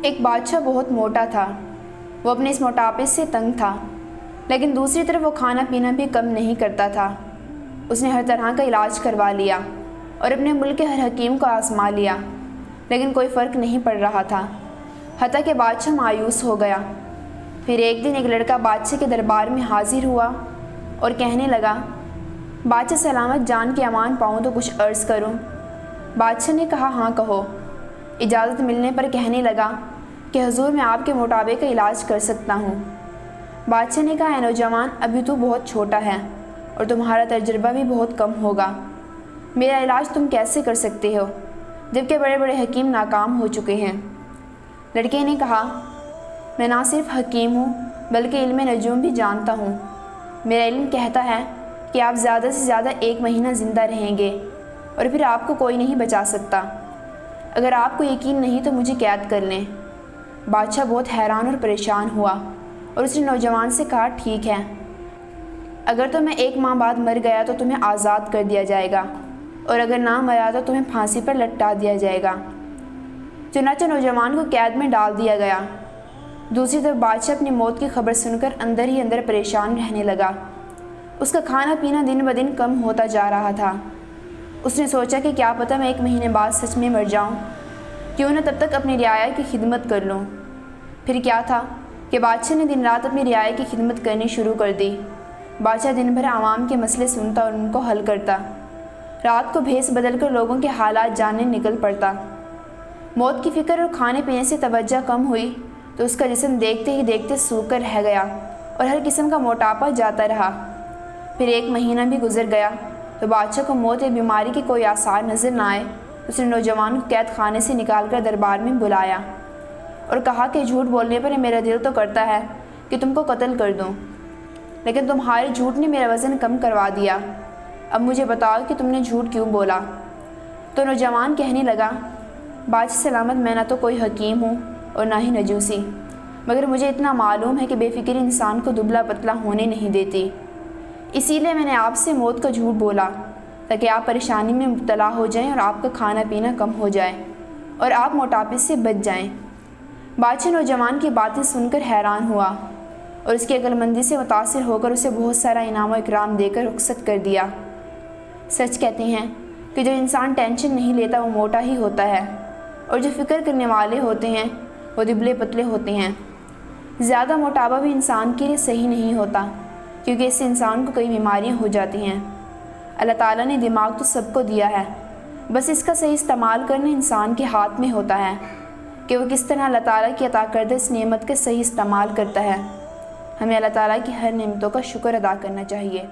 ایک بادشاہ بہت موٹا تھا۔ وہ اپنے اس موٹاپے سے تنگ تھا، لیکن دوسری طرف وہ کھانا پینا بھی کم نہیں کرتا تھا۔ اس نے ہر طرح کا علاج کروا لیا اور اپنے ملک کے ہر حکیم کو آزما لیا، لیکن کوئی فرق نہیں پڑ رہا تھا، حتیٰ کہ بادشاہ مایوس ہو گیا۔ پھر ایک دن ایک لڑکا بادشاہ کے دربار میں حاضر ہوا اور کہنے لگا، بادشاہ سلامت جان کے امان پاؤں تو کچھ عرض کروں۔ بادشاہ نے کہا، ہاں کہو۔ اجازت ملنے پر کہنے لگا کہ حضور میں آپ کے موٹاپے کا علاج کر سکتا ہوں۔ بادشاہ نے کہا، اے نوجوان، ابھی تو بہت چھوٹا ہے اور تمہارا تجربہ بھی بہت کم ہوگا۔ میرا علاج تم کیسے کر سکتے ہو جبکہ بڑے بڑے حکیم ناکام ہو چکے ہیں؟ لڑکے نے کہا، میں نہ صرف حکیم ہوں بلکہ علم نجوم بھی جانتا ہوں۔ میرا علم کہتا ہے کہ آپ زیادہ سے زیادہ 1 مہینہ زندہ رہیں گے اور پھر آپ کو کوئی نہیں بچا سکتا۔ اگر آپ کو یقین نہیں تو مجھے قید کر لیں۔ بادشاہ بہت حیران اور پریشان ہوا اور اس نے نوجوان سے کہا، ٹھیک ہے، اگر تو میں 1 ماہ بعد مر گیا تو تمہیں آزاد کر دیا جائے گا، اور اگر نہ مرا تو تمہیں پھانسی پر لٹکا دیا جائے گا۔ چنانچہ نوجوان کو قید میں ڈال دیا گیا۔ دوسری طرف بادشاہ اپنی موت کی خبر سن کر اندر ہی اندر پریشان رہنے لگا۔ اس کا کھانا پینا دن بدن کم ہوتا جا رہا تھا۔ اس نے سوچا کہ کیا پتہ میں 1 مہینے بعد سچ میں مر جاؤں، کیوں نہ تب تک اپنی رعایا کی خدمت کر لوں۔ پھر کیا تھا کہ بادشاہ نے دن رات اپنی رعایا کی خدمت کرنی شروع کر دی۔ بادشاہ دن بھر عوام کے مسئلے سنتا اور ان کو حل کرتا، رات کو بھیس بدل کر لوگوں کے حالات جاننے نکل پڑتا۔ موت کی فکر اور کھانے پینے سے توجہ کم ہوئی تو اس کا جسم دیکھتے ہی دیکھتے سوکھ کر رہ گیا اور ہر قسم کا موٹاپا جاتا رہا۔ پھر 1 مہینہ بھی گزر گیا تو بادشاہ کو موت یا بیماری کے کوئی آثار نظر نہ آئے۔ اس نے نوجوان کو قید خانے سے نکال کر دربار میں بلایا اور کہا کہ جھوٹ بولنے پر میرا دل تو کرتا ہے کہ تم کو قتل کر دوں، لیکن تمہارے جھوٹ نے میرا وزن کم کروا دیا۔ اب مجھے بتاؤ کہ تم نے جھوٹ کیوں بولا؟ تو نوجوان کہنے لگا، بادشاہ سلامت، میں نہ تو کوئی حکیم ہوں اور نہ ہی نجوسی، مگر مجھے اتنا معلوم ہے کہ بے فکری انسان کو دبلا پتلا ہونے نہیں دیتی۔ اسی لیے میں نے آپ سے موت کا جھوٹ بولا تاکہ آپ پریشانی میں مبتلا ہو جائیں اور آپ کا کھانا پینا کم ہو جائے اور آپ موٹاپے سے بچ جائیں۔ بادشاہ نوجوان کی باتیں سن کر حیران ہوا اور اس کی عقل مندی سے متاثر ہو کر اسے بہت سارا انعام و اکرام دے کر رخصت کر دیا۔ سچ کہتے ہیں کہ جو انسان ٹینشن نہیں لیتا وہ موٹا ہی ہوتا ہے، اور جو فکر کرنے والے ہوتے ہیں وہ دبلے پتلے ہوتے ہیں۔ زیادہ موٹاپا بھی انسان کے لیے صحیح نہیں ہوتا، کیونکہ اس سے انسان کو کئی بیماریاں ہو جاتی ہیں۔ اللہ تعالیٰ نے دماغ تو سب کو دیا ہے، بس اس کا صحیح استعمال کرنا انسان کے ہاتھ میں ہوتا ہے کہ وہ کس طرح اللہ تعالیٰ کی عطا کردہ اس نعمت کا صحیح استعمال کرتا ہے۔ ہمیں اللہ تعالیٰ کی ہر نعمتوں کا شکر ادا کرنا چاہیے۔